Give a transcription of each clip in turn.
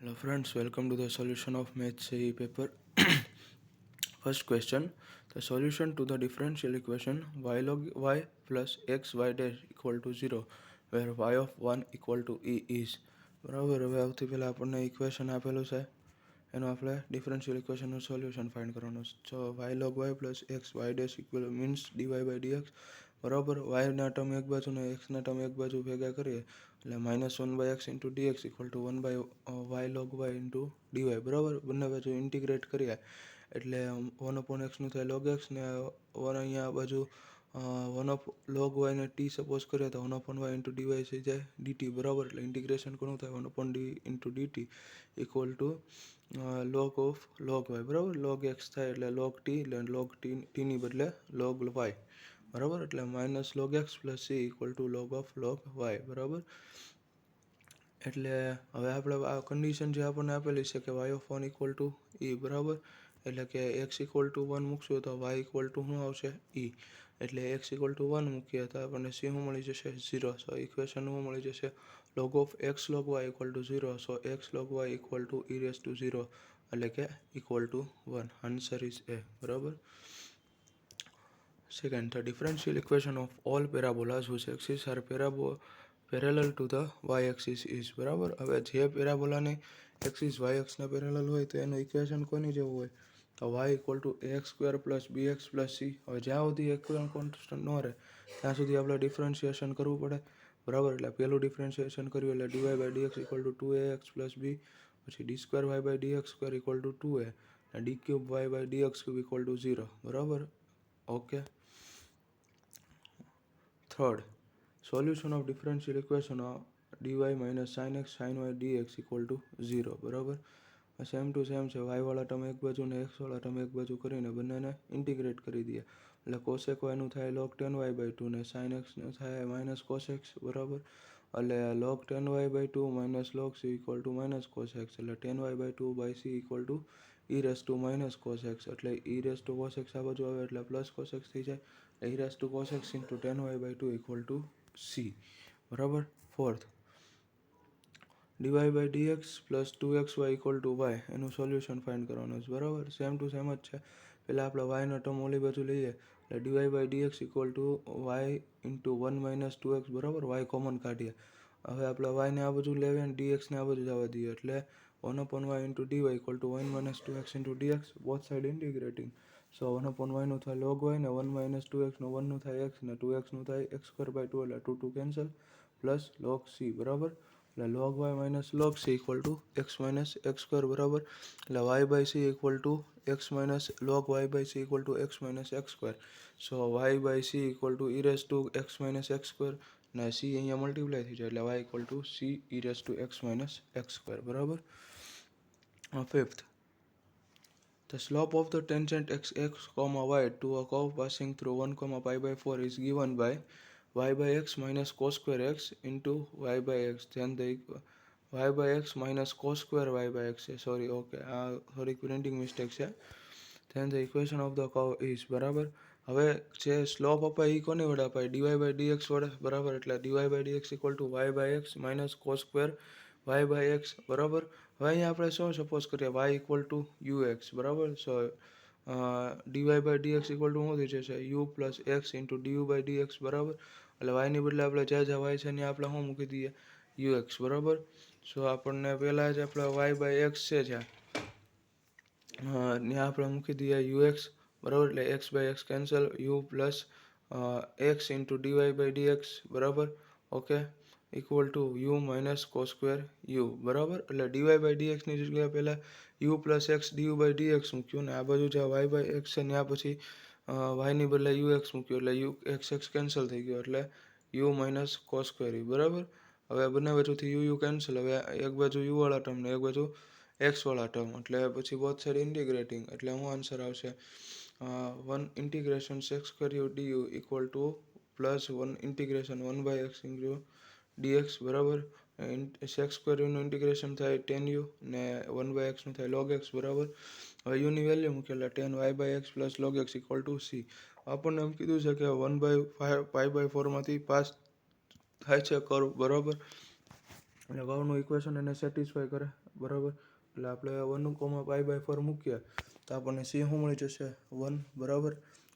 Hello friends, welcome to the solution of Maths CE paper. First question, the solution to the differential equation y log y plus x y dash equal to 0 where y of 1 equal to e is. બરાબર, હવે આવતી પહેલાં આપણને equation આપેલું છે એનું આપણે differential ઇક્વેશનનું solution find કરવાનું છે. તો y log y plus x y dash equal means d y by d x બરાબર. વાયના ટર્મ એક બાજુ ને એક્સના ટર્મ એક બાજુ ભેગા કરીએ એટલે -1/x into d x equal to 1/y log y into d y બરાબર. બંને બાજુ ઇન્ટિગ્રેટ કરીએ એટલે 1/x થાય log x ને અહીંયા બાજુ 1 log y ને t સપોઝ કરીએ તો 1/y ઇન્ટુ ડીવાય થઈ જાય dt બરાબર. એટલે ઇન્ટિગ્રેશન કોનું થાય 1/d into dt equal to log of log y બરાબર. log x થાય એટલે log t એટલે log t ની બદલે log y બરાબર. એટલે -log x plus c equal two log of log y બરાબર. એટલે હવે આપણે આ કન્ડિશન જે આપણને આપેલી છે કે y of 1 equal to e બરાબર. એટલે કે x ઇક્વલ ટુ 1 મૂકશું તો y ઇક્વલ ટુ શું આવશે e. એટલે x ઇક્વલ ટુ 1 મૂકીએ તો આપણને c શું મળી જશે 0. સો ઇક્વેશન શું મળી જશે log of x log y equal to 0. So x log y equal to e raise to 0 એટલે કે equal to 1. Answer is A બરાબર. Second, the differential equation of all parabolas whose axes are parallel to the y-axis is બરાબર. હવે જે પેરાબોલાની axis y અક્ષના parallel હોય તો એનું ઇક્વેશન કોની જેવું હોય તો y equal two ax square plus bx plus c. હવે જ્યાં સુધી ઇક્વેશન કોન્સ્ટન્ટ ન રહે ત્યાં સુધી આપણે ડિફરન્શિએશન કરવું પડે બરાબર. એટલે પહેલું ડિફરન્શિએશન કર્યું એટલે dy by dx equal to 2ax plus b, પછી d square y by dx square equal to 2a અને d cube y by dx cube equal to 0 બરાબર. Okay. Third, solution of differential equation of dy minus sin x sin y dx equal to 0 બરાબર. Same to same છે. y વાળા term એક બાજુ ને x વાળા term એક બાજુ કરીને બંનેને ઇન્ટિગ્રેટ કરી દઈએ એટલે cosec y નું થાય log 10y/2 ને sin x નું થાય minus cos x બરાબર. એટલે log 10y/2 minus log c equal to minus cos x એટલે 10y/2 by c equal to e raised to minus cos x એટલે e raised to cos x આ બાજુ આવે એટલે પ્લસ cos x થઈ જાય. e raised to cos x into 10y/2 equal to c બરાબર. Fourth, dy by dx plus 2xy equal to y એનું solution find કરવાનું છે બરાબર. સેમ ટુ સેમ જ છે. પહેલાં આપણે વાયનો ટર્મ ઓલી બાજુ લઈએ એટલે dy by dx equal two y into 1 minus 2x બરાબર. y કોમન કાઢીએ. હવે આપણે વાયને આ બાજુ લેવીએ અને dxને આ બાજુ જવા દઈએ એટલે 1/y into dy equal to 1 minus 2x into dx both side integrating. So 1/y નું થાય log y ને 1 માઇનસ 2x નું 1 નું થાય x ને 2x નું થાય x સ્ક્વેર બાય 2 એટલે 2 કેન્સલ પ્લસ log c બરાબર. એટલે log y minus log c equal to x minus x square બરાબર. એટલે y by c equal to x minus log y by c equal to x minus x square. So y by c equal to e raise to x minus x square ને c અહીંયા multiply થઈ જાય એટલે y equal to c e raise to x minus x square બરાબર. Fifth, the slope of the tangent x comma y to a curve passing through 1 comma pi by 4 is given by y by x minus cos square x into y by x. Then the y by x minus cos square y by x sorry printing mistake છે. Then the equation of the curve is બરાબર. હવે જે slope અપાય એ કોની વડે અપાય dy by dx વડે બરાબર. એટલે dy by dx equal two y by x minus cos square y by x બરાબર. હવે અહીંયા આપણે શું સપોઝ કરીએ y ઇક્વલ ટુ ux બરાબર. સો dy by dx equal two શું થઈ જશે u plus x into du by dx બરાબર. એટલે y ની બદલે આપણે જ્યાં y છે ત્યાં આપણે શું મૂકી દઈએ ux બરાબર. સો આપણને પહેલાં જ આપણે y by x છે જ્યાં આપણે મૂકી દઈએ ux બરાબર. એટલે x by x cancel u plus x into dy by dx બરાબર. Okay equal to u minus cos square u બરાબર. એટલે dy by dx ની જગ્યાએ પહેલાં u plus x du by dx મૂક્યું ને આ બાજુ જ્યાં y by x છે ત્યાં પછી y ની બદલે ux મૂક્યું એટલે u x કેન્સલ થઈ ગયો એટલે u minus cos square u બરાબર. હવે બંને બાજુથી u કેન્સલ. હવે એક બાજુ u વાળા ટર્મ ને એક બાજુ x વાળા ટર્મ એટલે પછી બોથ સાઇડ ઇન્ટિગ્રેટિંગ એટલે શું આન્સર આવશે 1 integration sec square u du equal to plus 1 integration 1 by x into dx બરાબર. sec સ્ક્વેર u નું ઇન્ટિગ્રેશન થાય 10u ને 1 બાય x નું થાય log x બરાબર. હવે u ની વેલ્યુ મૂકી એટલે 10y by x plus log x equal to c. આપણને એમ કીધું છે કે 1/pi/4 માંથી પાસ થાય છે કર્વ બરાબર. એટલે કર્વનું ઇક્વેશન એને સેટિસ્ફાય કરે બરાબર. એટલે આપણે 1,π/4 મૂકીએ તો આપણને c શું મળી જશે 1 બરાબર.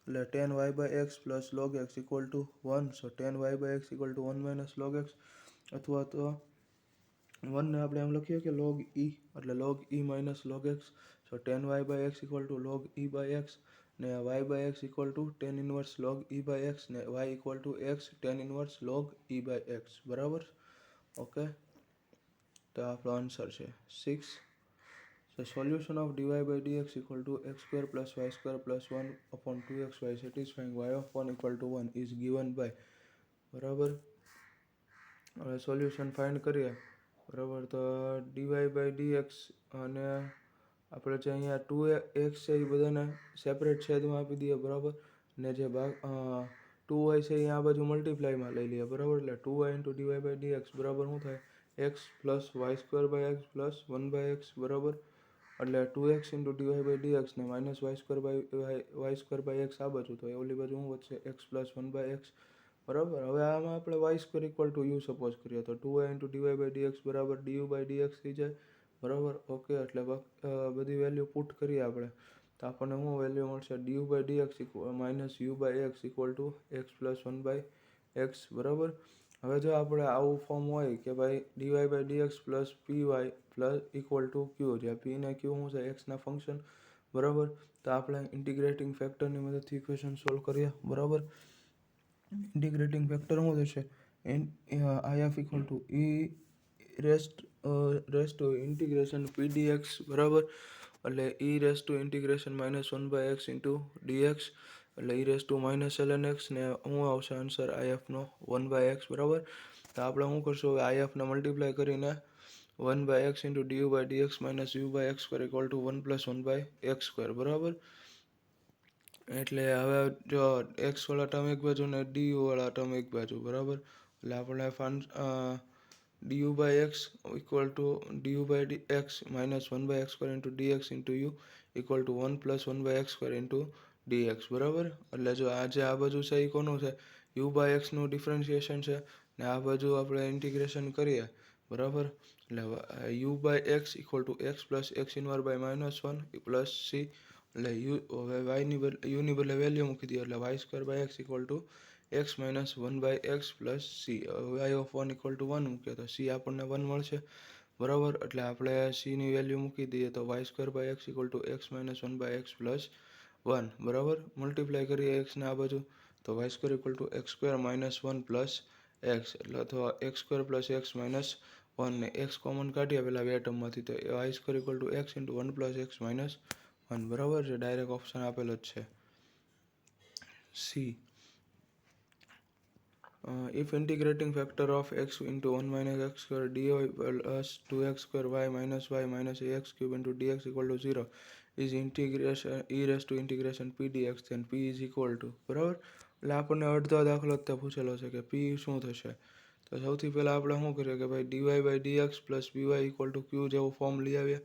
એટલે tan y/x plus log x equal to 1. So tan y/x equal to 1 minus log x, અથવા તો 1 ને આપણે એમ લખીએ કે log e, એટલે log e minus log x. So tan y/x equal to log e/x, ને y/x equal to tan inverse log e/x, ને y equal to x tan inverse log e/x. બરાબર. ઓકે, તો આપણો આન્સર છે 6. So solution of dy by dx equal to x square plus y square plus 1 upon 2xy satisfying y of 1 equal to 1 is given by. બરાબર. હવે solution find કરીએ. બરાબર, તો dy by dx અને આપણે જે અહીંયા 2x છે એ બધાને સેપરેટ છેદમાં આપી દઈએ. બરાબર. ને જે 2y છે એ આ બાજુ મલ્ટીપ્લાયમાં લઈ લઈએ. બરાબર. એટલે 2y into dy by dx બરાબર શું થાય x plus y square by x plus 1/x. બરાબર. એટલે 2x into dy by dx ને minus y square by x આ બાજુ, તો ઓલી બાજુ શું વધશે x પ્લસ 1/x. બરાબર. હવે આમાં આપણે y square equal to u suppose કરીએ તો 2y into dy by dx બરાબર du by dx થઈ જાય. બરાબર. ઓકે, એટલે બધી વેલ્યુ પુટ કરીએ આપણે તો આપણને શું વેલ્યુ મળશે du by dx minus u by x equal to x plus 1/x. બરાબર. હવે જો આપણે આવું ફોર્મ હોય કે ભાઈ dy by dx plus py plus equal two q, જ્યાં p ને q શું છે x ના ફંક્શન. બરાબર. તો આપણે ઇન્ટિગ્રેટિંગ ફેક્ટરની મદદથી ઇક્વેશન સોલ્વ કરીએ. બરાબર. ઇન્ટિગ્રેટિંગ ફેક્ટર શું થશે if equal to e raise to integration p dx. બરાબર. એટલે e raise to integration minus 1/x into dx, એટલે e raise to minus ln x, ને શું આવશે આન્સર if નો 1/x. બરાબર. તો આપણે શું કરશું હવે if ને મલ્ટીપ્લાય કરીને 1/x into du by dx minus u by x square equal to 1 plus 1/x square. બરાબર. એટલે હવે જો x વાળા ટર્મ એક બાજુ ને du વાળા ટર્મ એક બાજુ. બરાબર. એટલે આપણે du by x equal two du by x minus 1/x square into dx into u equal to 1 plus 1/x square into dx. બરાબર. એટલે જો આ બાજુ છે એ કોનું છે u by x નું ડિફરન્શિએશન છે, ને આ બાજુ આપણે ઇન્ટિગ્રેશન કરીએ. બરાબર. એટલે u by x equal to x plus x inverse by minus 1 plus c. એટલે હવે u ની બદલે વેલ્યુ મૂકી દઈએ એટલે y square by x equal to x minus 1/x plus c. y of 1 equal to 1 મૂકીએ તો c આપણને 1 મળશે. બરાબર. એટલે આપણે c ની વેલ્યુ મૂકી દઈએ તો y square by x equal to x minus 1/x plus 1. બરાબર. મલ્ટીપ્લાય કરીએ x ને આ બાજુ તો y square equal to x square minus 1 plus x, એટલે અથવા x square plus x minus 1, ને x કોમન કાઢીએ પેલા બે ટર્મમાંથી તો y square equal to x into 1 plus x minus 1. બરાબર છે. ડાયરેક્ટ ઓપ્શન આપેલો જ છે C. If integrating factor of x into 1 minus x square dy plus 2x square y minus ax cube into dx equal to 0 is integration e raised to integration p dx, then p is equal to. બરાબર. એટલે આપણને અડધો દાખલો જ પૂછેલો છે કે p શું થશે. તો સૌથી પહેલાં આપણે શું કરીએ કે ભાઈ dy by dx plus py equal to q જેવું ફોર્મ લઈ આવીએ.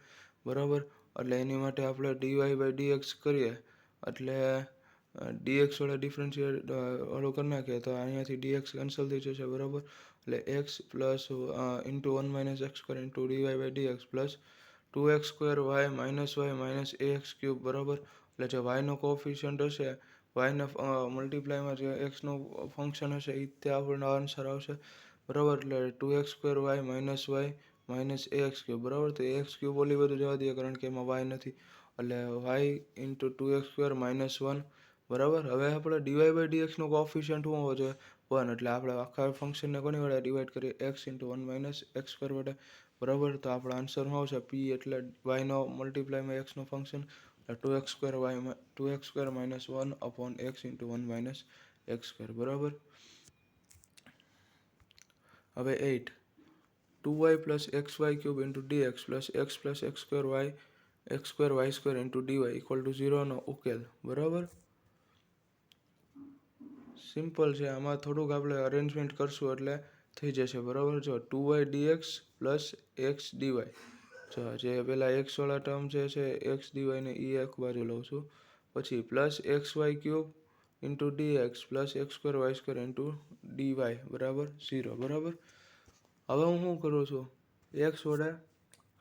બરાબર. એટલે એની માટે આપણે dy by dx કરીએ એટલે dx વડે ડિફરન્શિએટ ઓલું કરી નાખીએ તો અહીંયાથી dx કેન્સલ થઈ જશે. બરાબર. એટલે x plus into 1 minus x square into dy by dx plus 2x square y minus ax cube. બરાબર. એટલે જે y નો કોએફિશિયન્ટ હશે, yના મલ્ટીપ્લાયમાં જે એક્સનું ફંક્શન હશે એ તે આપણને આન્સર આવશે. બરાબર. એટલે 2x square y minus ax cube. બરાબર. તો ax ક્યુબ ઓલી બધું જવા દઈએ કારણ કે એમાં y નથી, એટલે y into 2x square minus 1. બરાબર. હવે આપણે dy by dx નું કોએફિશિયન્ટ શું હોવો જોઈએ 1, એટલે આપણે આખા ફંક્શનને કોની વડે ડિવાઈડ કરીએ x into 1 minus x square વડે. બરાબર. તો આપણો આન્સર શું આવશે p, એટલે y નો મલ્ટીપ્લાયમાં x નું function 2x square minus 1 upon x into 1 minus x square. બરાબર. હવે 8 2y plus xy cube into dx plus x square y square into dy equal to 0 નો ઉકેલ. બરાબર. સિમ્પલ છે. આમાં થોડુંક આપણે અરેન્જમેન્ટ કરશું એટલે થઈ જશે. બરાબર. જો 2y dx plus x dy, જો જે પેલા x વાળા ટર્મ છે x dy ને એ એક બાજુ લઉં છું, પછી plus xy cube into dx plus x square y square into dy બરાબર 0. બરાબર. હવે હું શું કરું છું x વડે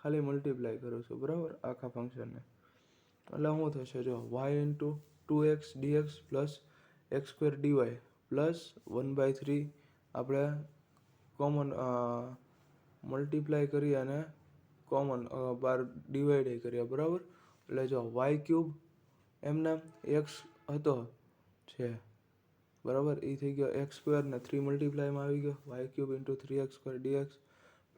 ખાલી મલ્ટીપ્લાય કરું છું, બરાબર, આખા ફંક્શનને. એટલે શું થશે, જો y into 2x dx plus x square d y plus 1/3 આપણે કોમન મલ્ટીપ્લાય કરી અને કોમન બાર ડિવાઈડ કર્યા, બરાબર. એટલે જો વાય ક્યુબ એમના એક્સ હતો છે, બરાબર, એ થઈ ગયો એક્સ સ્ક્વેર ને 3 મલ્ટીપ્લાયમાં આવી ગયો y cube into 3x² dx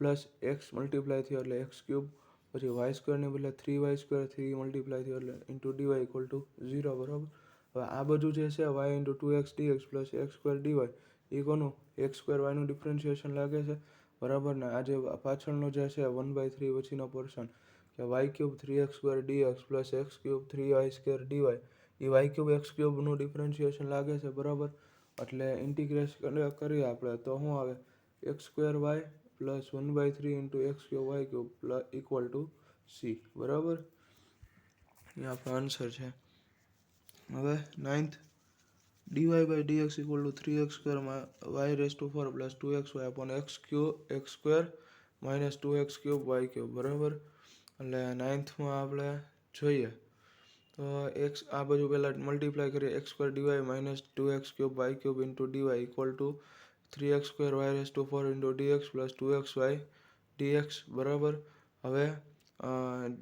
plus x multiply થયો એટલે એક્સ ક્યુબ, પછી વાય સ્ક્વેરની બદલે 3y² 3 મલ્ટીપ્લાય થયો એટલે ઇન્ટુ ડીવાય ઇક્વલ ટુ 0, બરાબર. હવે આ બધું જે છે Y into 2x dx plus x² dy એ કોનું x² વાયનું ડિફરન્શિએશન લાગે છે, બરાબર. ને આ જે પાછળનો જે છે 1/3 પછીનો પોર્શન કે Y cube 3x² dx plus X cube 3y² dy એ વાય ક્યુબ એક્સ ક્યુબનું ડિફરન્શિએશન લાગે છે, બરાબર. એટલે ઇન્ટિગ્રેશન કરીએ આપણે તો શું આવે x² y plus 1/3 into x cube y cube plus equal to c, બરાબર. એ આપણો આન્સર છે. હવે 9th dy by dx equal to 3x square y raised to 4 plus 2xy upon x square minus 2x cube y cube, બરાબર. એટલે 9thમાં આપણે જોઈએ તો એક્સ આ બધું પહેલાં મલ્ટીપ્લાય કરીએ x² dy minus 2x cube y cube into dy equal to 3x² y raise to 4 into dx plus 2xy dx, બરાબર. હવે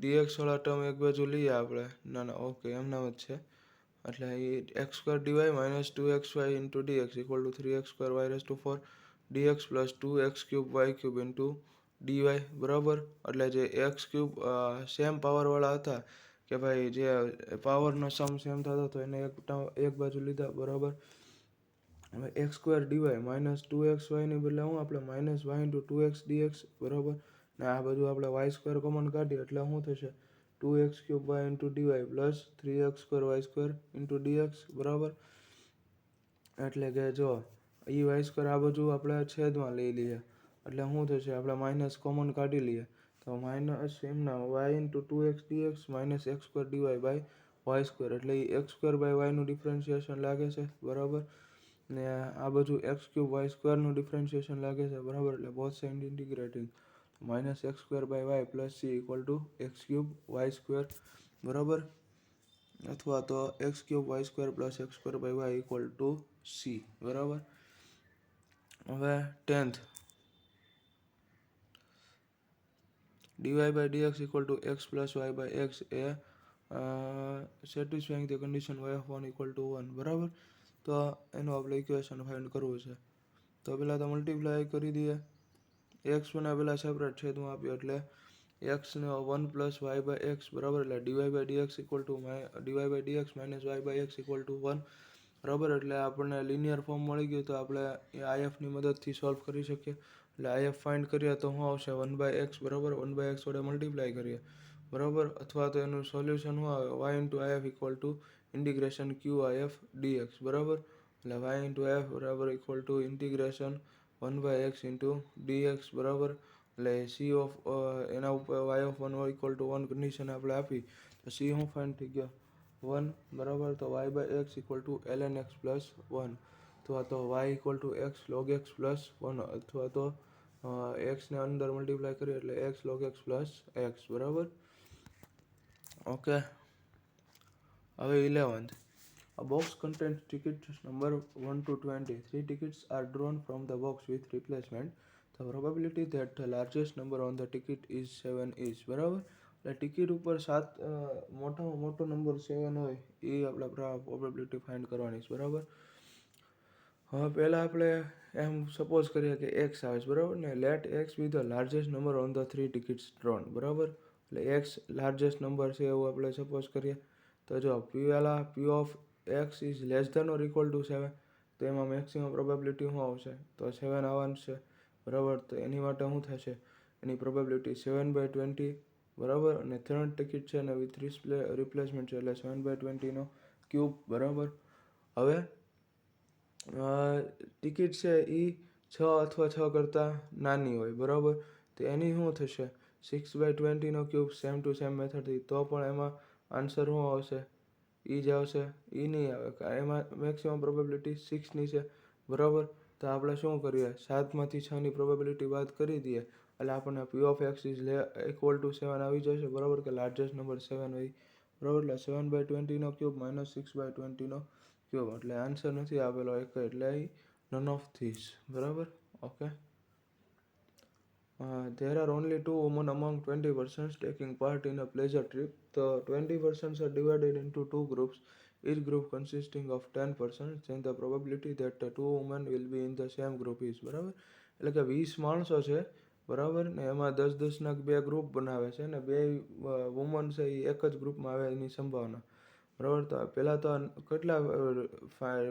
dx વાળા ટર્મ એક બાજુ લઈએ આપણે, ના ઓકે એમના જ છે. એટલે એ x² dy minus 2xy into dx equal to 3x² y raise to 4 dx plus 2x cube y cube into dy, બરાબર. એટલે જે એક્સ ક્યુબ સેમ પાવરવાળા હતા કે ભાઈ જે પાવરનો સમ સેમ થતો હતો એને એક બાજુ લીધા, બરાબર. હવે x² dy માઇનસ 2xy ની બદલે હું આપણે minus y into 2x dx, બરાબર. ને આ બધું આપણે y² કોમન કાઢીએ એટલે શું થશે 2x cube y into dy plus 3x² y² into dx, બરાબર. એટલે કે જો એ y² આ બધું આપણે છેદમાં લઈ લઈએ એટલે શું થશે આપણે માઇનસ કોમન કાઢી લઈએ તો માઇનસ એમના y into 2x dx minus x² dy by y² એટલે એ x² બાય વાયનું ડિફરન્શિએશન લાગે છે, બરાબર. ને આ બધું x ક્યુબ y² નું ડિફરન્શિએશન લાગે છે, બરાબર. એટલે both side integrating minus x² by y plus c equal to x cube y², બરાબર. અથવા તો x cube y² plus x² by y equal to c, બરાબર. હવે 10th dy by dx equal to x plus y by x A satisfying the condition y of 1 equal to 1, બરાબર. તો એનું આપણે equation find કરવું છે તો પહેલાં તો મલ્ટીપ્લાય કરી દઈએ x ને પહેલાં સેપરેટ છેદમાં આપ્યો એટલે x ને 1 પ્લસ વાય બાય એક્સ, બરાબર. એટલે dy by dx equal to dy by dx minus y by x equal to 1, બરાબર. એટલે આપણને લિનિયર ફોર્મ મળી ગયું તો આપણે આઈએફની મદદથી સોલ્વ કરી શકીએ. એટલે આઈએફ ફાઇન્ડ કરીએ તો શું આવશે 1/x, બરાબર. 1/x વડે મલ્ટીપ્લાય કરીએ, બરાબર. અથવા તો એનું સોલ્યુશન શું આવે y into I F equal to integration Q I F d x, બરાબર. એટલે y ઇન્ટુ આઈએફ બરાબર equal to integration 1/x into d x, બરાબર. એટલે સી ઓફ એના ઉપર y of 1 equal to 1 condition આપણે આપી તો સી શું ફાઇન્ડ થઈ ગયો 1, બરાબર. તો y બાય x equal to ln x plus 1 અથવા તો y equal to x log x plus 1 અથવા તો x ને અંદર મલ્ટીપ્લાય કરીએ એટલે x log x plus x, બરાબર. ઓકે. હવે 11th a box contains tickets number 1 to 20. 3 tickets are drawn from the box with replacement. The probability that the largest number on the ticket is 7 is, બરાબર. એટલે ticket ઉપર મોટામાં મોટો number 7 હોય એ આપણે probability find કરવાની છે, બરાબર. હવે પહેલાં આપણે એમ સપોઝ કરીએ કે એક્સ આવે છે, બરાબર. ને let x be the largest number on the 3 tickets drawn, બરાબર. એટલે એક્સ લાર્જેસ્ટ નંબર છે એવું આપણે સપોઝ કરીએ તો જો P of x is less than or equal to 7 તો એમાં મેક્સિમમ પ્રોબેબિલિટી શું આવશે તો 7 આવવાનું છે, બરાબર. તો એની માટે શું થશે એની પ્રોબેબિલિટી 7/20, બરાબર. અને 3 ટિકિટ છે અને વિથ રિપ્લેસમેન્ટ છે એટલે 7/20 નો ક્યુબ, બરાબર. હવે ટિકિટ છે એ 6 અથવા 6 કરતાં નાની હોય, બરાબર. તો એની શું થશે 6/20 નો ક્યુબ સેમ ટુ સેમ મેથડથી તો પણ એમાં આન્સર શું આવશે એ જ આવશે, એ નહીં આવે એમાં મેક્સિમમ પ્રોબેબિલિટી 6ની છે, બરાબર. તો આપણે શું કરીએ 7માંથી 6ની પ્રોબેબિલિટી બાદ કરી દઈએ એટલે આપણને પી of x is equal to 7 આવી જશે, બરાબર, કે લાર્જેસ્ટ નંબર 7 હોય, બરાબર. એટલે 7/20 ક્યુબ માઇનસ 6/20 ક્યુબ, એટલે આન્સર નથી આપેલો એક, એટલે નન ઓફ ધીસ, બરાબર. Okay. There are only 2 women among 20 persons taking part in a pleasure trip. The 20 persons are divided into 2 groups, each group consisting of 10 persons. Then the probability that the 2 women will be in the same group is, બરાબર. એટલે કે 20 માણસો છે, બરાબર, ને એમાં 10-10ના 2 group બનાવે છે, ને 2 વુમન છે એ એક જ ગ્રુપમાં આવે એની સંભાવના, બરાબર. તો પહેલાં તો કેટલા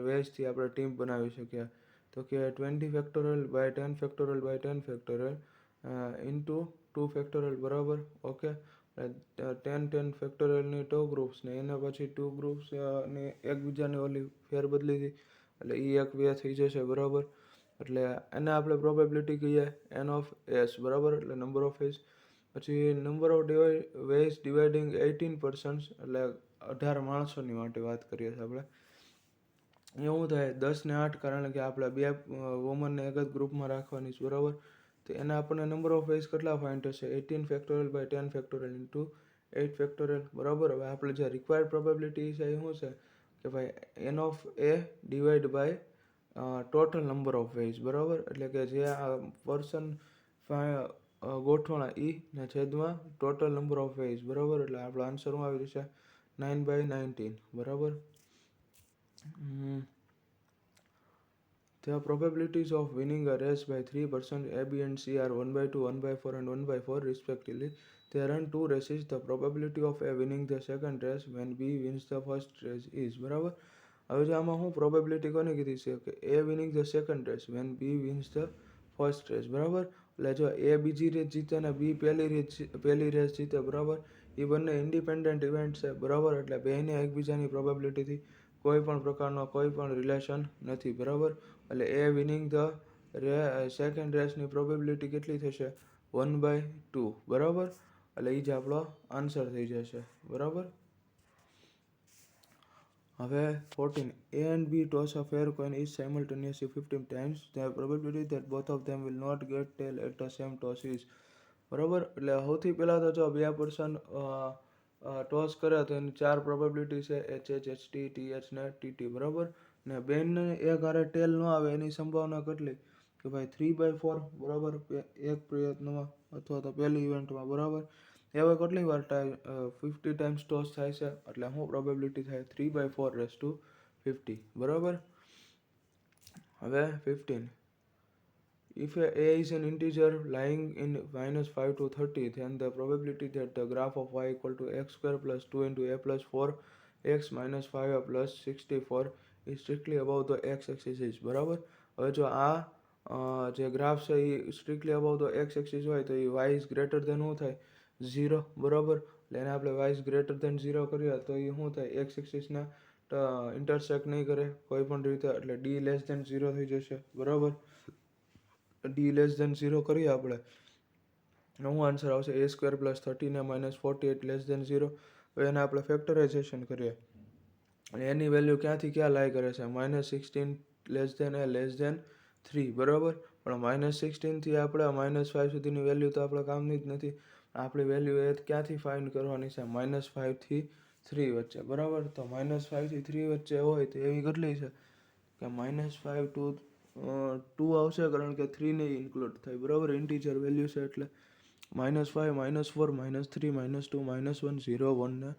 વેજથી આપણે ટીમ બનાવી શકીએ, તો કે 20 factorial by 10 factorial by 10 factorial into 2 factorial, બરાબર. ઓકે. 10 ફેક્ટોરિયલની 2 ગ્રુપ્સ ને એના પછી 2 ગ્રુપ્સ ને એકબીજાની ઓલી ફેરબદલીથી, એટલે એ એક વે થઈ જશે, બરાબર. એટલે એને આપણે પ્રોબેબિલિટી કહીએ એન ઓફ એસ, બરાબર, એટલે નંબર ઓફ એસ. પછી નંબર ઓફ વેઝ ડિવાઇડિંગ 18%, એટલે 18 માણસોની માટે વાત કરીએ છીએ આપણે. એવું થાય 10 ને 8, કારણ કે આપણે 2 વુમનને એક જ ગ્રુપમાં રાખવાની છે, બરાબર. તો એના આપણને નંબર ઓફ વેઝ કેટલા ફાઇન્ડ થશે, 18 factorial by 10 factorial into 8 factorial, બરાબર. હવે આપણે જે રિક્વાયર્ડ પ્રોબેબિલિટી છે એ શું છે કે ભાઈ n of A divide by total number of ways, બરાબર. એટલે કે જે આ પર્સન ગોઠવણા ઈ ને છેદમાં ટોટલ નંબર ઓફ વેઝ, બરાબર. એટલે આપણો આન્સર શું આવી જશે 9/19, બરાબર. The probabilities of winning a race by 3% A, B and C are 1/2, 1/4 and 1/4 respectively. They run 2 races. The probability of A winning the second race when B wins the first race is, બરાબર. હવે જો આમાં હું probability કોની કીધી છે કે A winning the second race when B wins the first race, બરાબર. એટલે જો A બીજી રેસ જીતે ને B પહેલી રેસ જીતે, બરાબર, એ બંને ઇન્ડિપેન્ડન્ટ ઇવેન્ટ છે, બરાબર. એટલે બેને એકબીજાની પ્રોબેબિલિટીથી કોઈ પણ પ્રકારનો કોઈ પણ રિલેશન નથી, બરાબર. એટલે એ વિનિંગ ધ સેકન્ડ રેસની પ્રોબેબિલિટી કેટલી થશે 1/2, બરાબર. એટલે એ જ આપણો આન્સર થઈ જશે, બરાબર. હવે 14, A and B toss a fair coin each simultaneously 15 times. The probability that both of them will not get tail at the same toss is, બરાબર. એટલે સૌથી પહેલાં તો જો 2 પર્સન ટોસ કરે તો એની 4 પ્રોબેબિલિટી છે, HH, HT, TH ને TT, બરાબર. ને બેનને એક હારે ટેલ ન આવે એની સંભાવના કેટલી કે ભાઈ 3/4, બરાબર, એક પ્રયત્નમાં અથવા તો પહેલી ઇવેન્ટમાં, બરાબર. એવા કેટલી વાર 50 ટાઈમ્સ ટોસ થાય છે, એટલે શું પ્રોબેબિલિટી થાય 3/4/50, બરાબર. હવે 15, if A is an integer lying in -5 to 30, then the probability that the graph of y equal to x square plus 2 into a plus 4x minus 5a plus 64 is strictly above the x axis is, બરાબર. હવે જો આ જે graph છે એ strictly above the X axis હોય તો એ y ઇઝ ગ્રેટર દેન શું થાય 0, બરાબર. એટલે એને આપણે y ઇઝ ગ્રેટર દેન 0 કરીએ તો એ શું થાય એક્સ એક્સિસના ઇન્ટરસેક્ટ નહીં કરે કોઈ પણ રીતે, એટલે d લેસ દેન 0 થઈ જશે, બરાબર. d લેસ દેન 0 કરીએ આપણે, શું આન્સર આવશે a સ્ક્વેર પ્લસ 30 ને -48 લેસ દેન 0. હવે એને આપણે ફેક્ટરાઇઝેશન કરીએ અને એની વેલ્યુ ક્યાંથી ક્યાં લાઈ કરે છે -16 less than a less than 3, બરાબર. પણ -16થી આપણે -5 સુધીની વેલ્યુ તો આપણે કામની જ નથી. આપણી વેલ્યુ એ ક્યાંથી ફાઇન્ડ કરવાની છે -5 થી 3 વચ્ચે, બરાબર. તો -5 થી 3 વચ્ચે હોય તો એવી કેટલી છે કે -5 to 2 આવશે, કારણ કે 3 ને ઇન્ક્લુડ થાય, બરાબર. ઇન્ટીજર વેલ્યુ છે એટલે -5 -4 -3 -2 -1 0 1 ને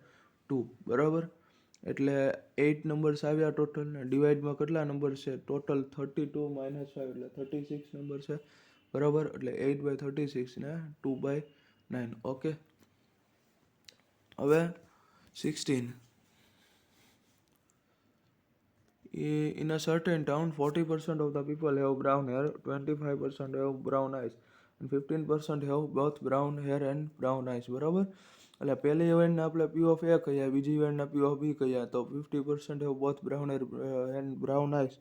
2, બરાબર. એટલે 8 નંબર્સ આવ્યા ટોટલ, ને ડિવાઈડમાં કેટલા નંબર છે ટોટલ 32 -5 એટલે 36 નંબર છે, બરાબર. એટલે 8/36 ને 2/9, ઓકે. હવે 16, in a certain town 40% of the people have brown hair, 25% have brown eyes and 15% have both brown hair and brown eyes, બરાબર. એટલે પહેલી ઇવેન્ટને આપણે P of A કહીએ, બીજી ઇવેન્ટને P of B કહીએ, તો 50% have both brown hair and brown eyes,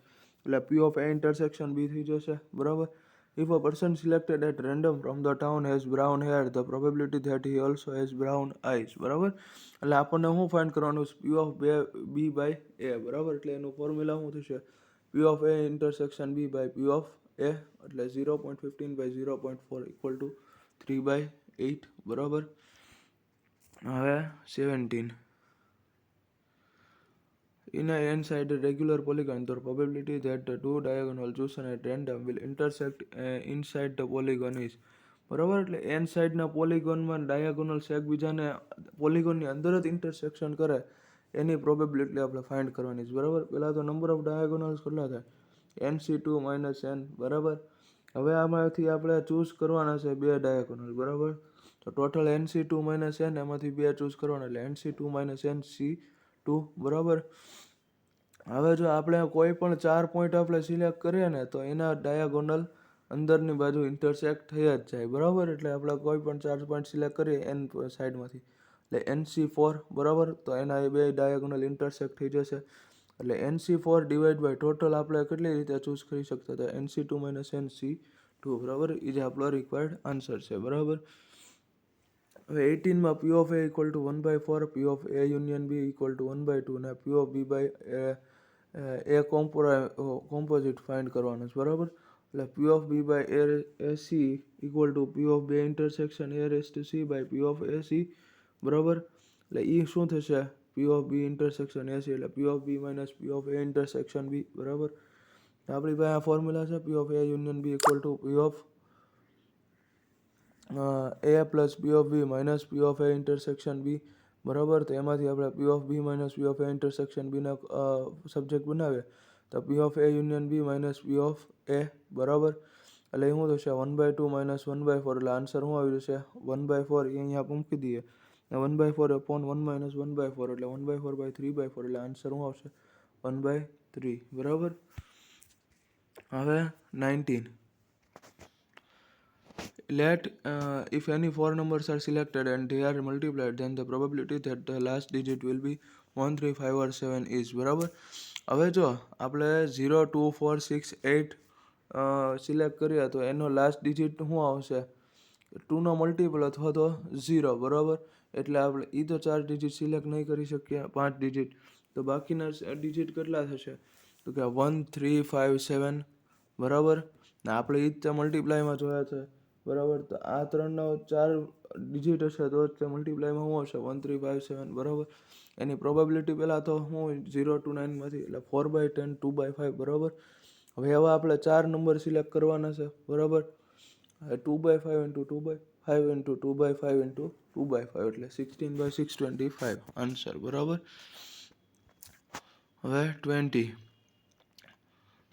એટલે P of A intersection B થઈ જશે, બરાબર. If a person selected at random from the town has brown hair, the probability that he also has brown eyes, બરાબર. એટલે આપણને શું find કરવાનું છે P of B by A, બરાબર. એટલે એનું ફોર્મ્યુલા શું થશે P of A intersection B by P of A, એટલે 0.15/0.4 equal to 3/8 બરાબર. હવે 17 in inside a regular polygon the probability that the two diagonal chosen at random will intersect inside the polygon is બરાબર. એટલે N સાઈડના પોલિગોનમાં ડાયાગોનલ્સ એકબીજાને પોલિગોનની અંદર જ intersection કરે એની probability આપણે ફાઇન્ડ કરવાની છે બરાબર. પહેલાં તો નંબર ઓફ ડાયાગોનલ્સ કેટલા થાય NC2 - n બરાબર. હવે આમાંથી આપણે ચૂઝ કરવાના છે 2 ડાયાગોનલ બરાબર. તો ટોટલ NC2 - n એમાંથી 2 ચૂઝ કરવાના એટલે NC2 - NC2 બરાબર. હવે જો આપણે કોઈ પણ 4 પોઈન્ટ આપણે સિલેક્ટ કરીએ ને તો એના ડાયાગોનલ અંદરની બાજુ ઇન્ટરસેક્ટ થઈ જ જાય બરાબર. એટલે આપણે કોઈ પણ 4 પોઈન્ટ સિલેક્ટ કરીએ એન સાઈડમાંથી એટલે NC4 બરાબર. તો એના એ 2 ડાયાગોનલ ઇન્ટરસેક્ટ થઈ જશે એટલે NC4 ડિવાઈડ બાય ટોટલ આપણે કેટલી રીતે ચૂઝ કરી શકતા હતા NC2 - NC2 બરાબર. એ જ આપણો રિક્વાયર્ડ આન્સર છે બરાબર. હવે 18માં P of A equal to 1/4 P of A union B equal to 1/2 અને P of B by A composite find કરવાનો છે બરાબર. એટલે P of B by AC equal to P of B intersection A raised to C by P of AC બરાબર. એટલે એ શું થશે P of B intersection AC એટલે P of B minus P of A intersection B બરાબર. આપણી પાસે આ formula છે P of A union B equal to P of A plus P of B minus P of A intersection B બરાબર. તો એમાંથી આપણે P of B minus P of A intersection B ના સબ્જેક્ટ બનાવીએ તો P of A union B minus P of A બરાબર. એટલે શું થશે 1/2 minus 1/4 એટલે આન્સર શું આવી જશે 1/4 એ અહીંયા મૂકી દઈએ 1/4 upon 1 minus 1/4 એટલે 1/4 by 3/4 એટલે આન્સર શું આવશે 1/3 બરાબર. હવે 19 let if any 4 numbers are selected and they are multiplied then the probability that the last digit will be 1 3 5 or 7 is બરાબર. હવે જો આપણે 0 2 4 6 8 સિલેક્ટ કરીએ તો એનો લાસ્ટ ડિજિટ શું આવશે 2નો મલ્ટિપલ અથવા તો 0 બરાબર. એટલે આપણે એ તો 4 ડિજિટ સિલેક્ટ નહીં કરી શકીએ 5 ડિજિટ તો બાકીના ડિજિટ કેટલા થશે તો કે 1 3 5 7 બરાબર. ને આપણે એ જ મલ્ટીપ્લાયમાં જોયા છે બરાબર. તો આ 3નો 4 ડિજિટ હશે તો જ તે મલ્ટીપ્લાયમાં શું હશે 1 3 5 7 બરાબર. એની પ્રોબેબિલિટી પહેલાં તો શું 0 to 9માંથી એટલે 4/10 2/5 બરાબર. હવે આપણે 4 નંબર સિલેક્ટ કરવાના છે બરાબર. 2/5 into 2/5 into 2/5 into 2/5 એટલે 16/625 આન્સર બરાબર. હવે 20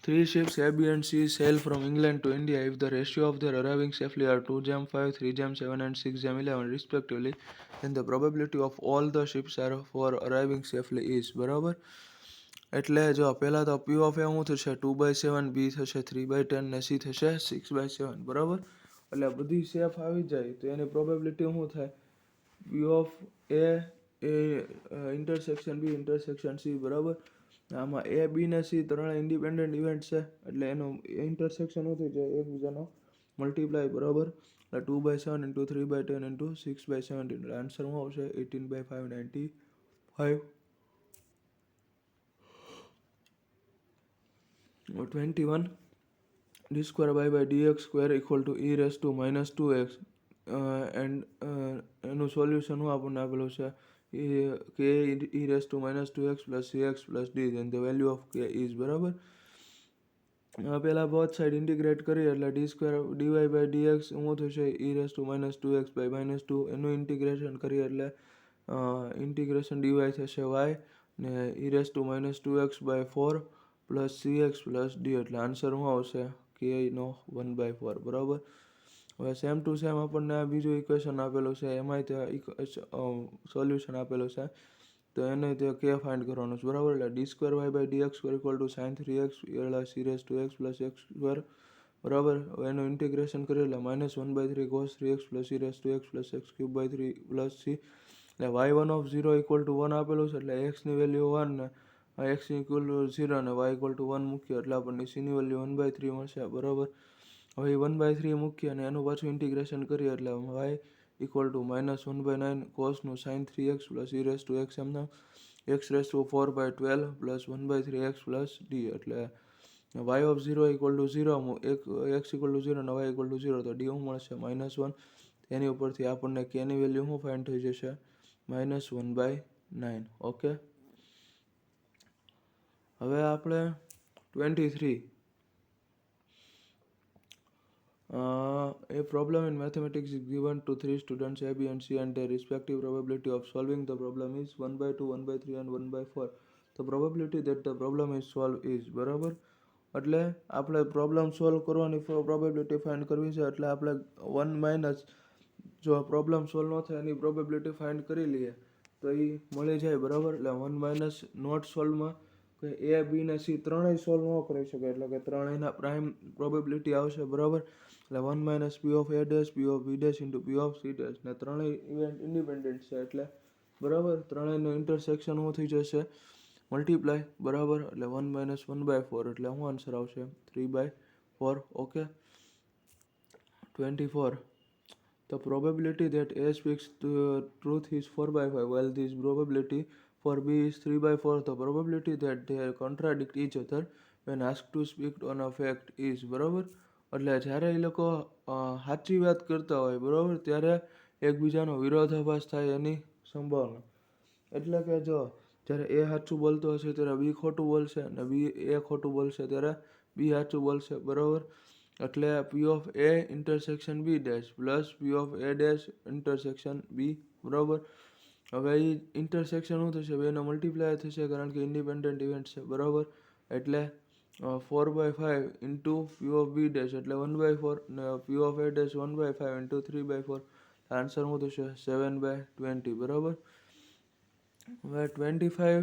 3 ships A, B and C sail from England to India if the ratio of their arriving safely are 2/5, 3/7 and 6/11 respectively then the probability of all the ships are for arriving safely is બરાબર. એટલે જો પહેલાં તો P of A શું થશે 2/7 B થશે 3/10 ને C થશે 6/7 બરાબર. એટલે બધી સેફ આવી જાય તો એની પ્રોબેબિલિટી શું થાય P of A intersection B intersection C બરાબર. આમાં A B ને C ત્રણે ઇન્ડિપેન્ડન્ટ ઇવેન્ટ છે એટલે એનું ઇન્ટરસેક્શન શું થઈ જાય એકબીજાનો મલ્ટીપ્લાય બરાબર. એટલે 2/7 into 3/10 into 6/17 એટલે આન્સર શું આવશે 18/595. 21 d square y by dx square equal to e raised to minus 2x and એનું સોલ્યુશન શું આપણને આપેલું છે k e raised to minus 2x plus cx plus d then the value of k is બરાબર. પહેલાં both side integrate કરીએ એટલે d square dy by dx શું થશે e raised to minus 2x by minus 2 એનું integration કરીએ એટલે integration dy થશે y ને e raised to minus 2x by 4 plus cx plus d એટલે આન્સર શું આવશે k નો 1/4 બરાબર. હવે સેમ ટુ સેમ આપણને આ બીજું ઇક્વેશન આપેલું છે એમાંય ત્યાં સોલ્યુશન આપેલું છે તો એને તે કે ફાઇન્ડ કરવાનું છે બરાબર. એટલે d square y by dx square equal to sin 3x c raised to x plus x square બરાબર. હવે એનું ઇન્ટિગ્રેશન કરીએ એટલે -1/3 cos 3x plus c raised to x plus x cube by 3 plus c એટલે y1 of 0 equal to 1 આપેલું છે એટલે x ની વેલ્યુ 1 ને x equal to 0 અને y equal to 1 મૂકીએ એટલે આપણને c ની વેલ્યુ 1/3 મળશે બરાબર. હવે 1/3 મૂકીએ અને એનું પાછું ઇન્ટિગ્રેશન કરીએ એટલે y equal to -1/9 cos નું sin 3x plus e raised to x એમના x raised to 4/12 plus 1/3x plus d એટલે y of 0 equal to 0 x equal to 0 અને y equal to 0 તો d શું મળશે -1 એની ઉપરથી આપણને કેની વેલ્યુ શું ફાઇન્ડ થઈ જશે, -1/9. ઓકે. હવે આપણે 23. A problem in mathematics is given to 3 students A, B and C and their respective probability of solving the problem is 1/2, 1/3 and 1/4. The probability that the problem is solved is, બરાબર. એટલે આપણે problem solve કરવાની probability find કરવી છે, એટલે આપણે 1 minus જો problem solve ન થાય એની પ્રોબેબિલિટી ફાઇન્ડ કરી લઈએ તો એ મળી જાય, બરાબર. એટલે 1 માઇનસ નોટ સોલ્વમાં કે A, B ને C ત્રણેય સોલ્વ ન કરી શકે, એટલે કે ત્રણેયના પ્રાઇમ પ્રોબેબિલિટી આવશે, બરાબર. એટલે 1 minus P of A dash P of B dash into P of C dash ને ત્રણેય ઇવેન્ટ ઇન્ડિપેન્ડન્ટ છે, એટલે બરાબર ત્રણેયનું ઇન્ટરસેક્શન શું થઈ જશે, મલ્ટીપ્લાય, બરાબર. એટલે 1 માઇનસ 1/4 એટલે શું આન્સર આવશે, 3/4. Okay. 24. The probability that A speaks the truth is 4/5 while this probability for B is 3/4. The probability that they contradict each other when asked to speak on a fact is, બરાબર. એટલે જ્યારે એ લોકો સાચી વાત કરતા હોય, બરાબર, ત્યારે એકબીજાનો વિરોધાભાસ થાય એની સંભાવના. એટલે કે જો જ્યારે એ સાચું બોલતો હશે ત્યારે બી ખોટું બોલશે અને બી એ ખોટું બોલશે ત્યારે બી સાચું બોલશે, બરાબર. એટલે P of A intersection B dash plus P of A dash intersection B, બરાબર. હવે એ ઇન્ટરસેક્શન શું થશે, બેનો મલ્ટીપ્લાય થશે કારણ કે ઇન્ડિપેન્ડન્ટ ઇવેન્ટ છે, બરાબર. એટલે 4/5 into P of B dash એટલે 1/4 ને P of A dash 1/5 into 3/4 answer શું થશે, 7/20, બરાબર. હવે 25.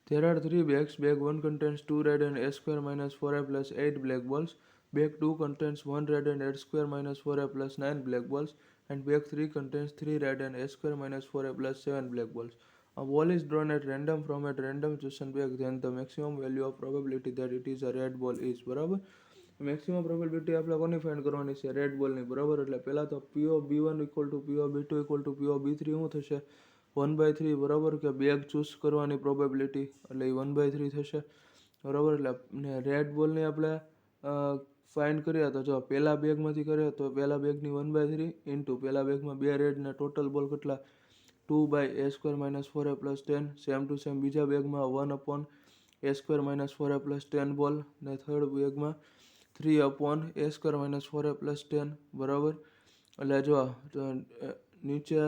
There are 3 bags. Bag 1 contains 2 red and A square minus 4A plus 8 black balls. Bag 2 contains 1 red and A square minus 4A plus 9 black balls. And bag 3 contains 3 red and A square minus 4A plus 7 black balls. A ball is drawn at random from a random chosen bag. Then the maximum value of probability that it is a red ball is, બરાબર. Maximum probability આપણે કોની find કરવાની છે, red બોલની, બરાબર. એટલે પહેલાં તો P of B1 equal to P of B2 equal to P of B3 શું થશે, 1/3, બરાબર. કે બેગ ચૂઝ કરવાની પ્રોબેબિલિટી એટલે એ 1/3 થશે, બરાબર. એટલે રેડ બોલની આપણે ફાઇન્ડ કરીએ તો જો પહેલા બેગમાંથી કરીએ તો પહેલા બેગની 1/3 ઇન્ટુ પહેલા બેગમાં 2 રેડ ને ટોટલ બોલ કેટલા, 2/A square minus 4A plus 10. Same to same બીજા બેગમાં 1/A square minus 4A plus 10 બોલ ને થર્ડ બેગમાં 3/A square minus 4A plus 10, બરાબર. એટલે જો નીચે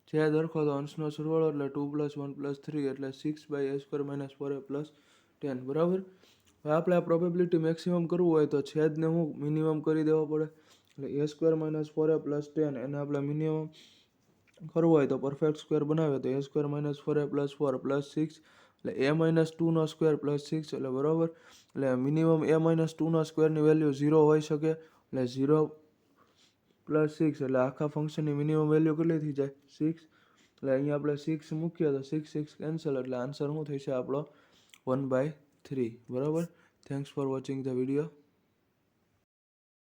છે દરખો તો અંશનો સરવાળો એટલે 2 + 1 + 3 એટલે 6/A square minus 4A plus 10, બરાબર. હવે આપણે આ પ્રોબેબિલિટી મેક્સિમમ કરવું હોય તો છેદને હું મિનિમમ કરી દેવો પડે, એટલે A square minus 4A plus 10 એને આપણે મિનિમમ કરવું હોય તો પરફેક્ટ સ્ક્વેર બનાવે તો A square minus 4A plus 4 plus 6 એટલે A માઇનસ 2નો સ્ક્વેર પ્લસ 6 એટલે બરાબર. એટલે મિનિમમ A માઇનસ 2ના સ્ક્વેરની વેલ્યુ 0 હોઈ શકે, એટલે 0 + 6 એટલે આખા ફંક્શનની મિનિમમ વેલ્યુ કેટલી થઈ જાય, 6. એટલે અહીંયા આપણે 6 મૂકીએ તો 6 6 કેન્સલ એટલે આન્સર શું થશે આપણો 1/3, બરાબર. Thanks for watching the video.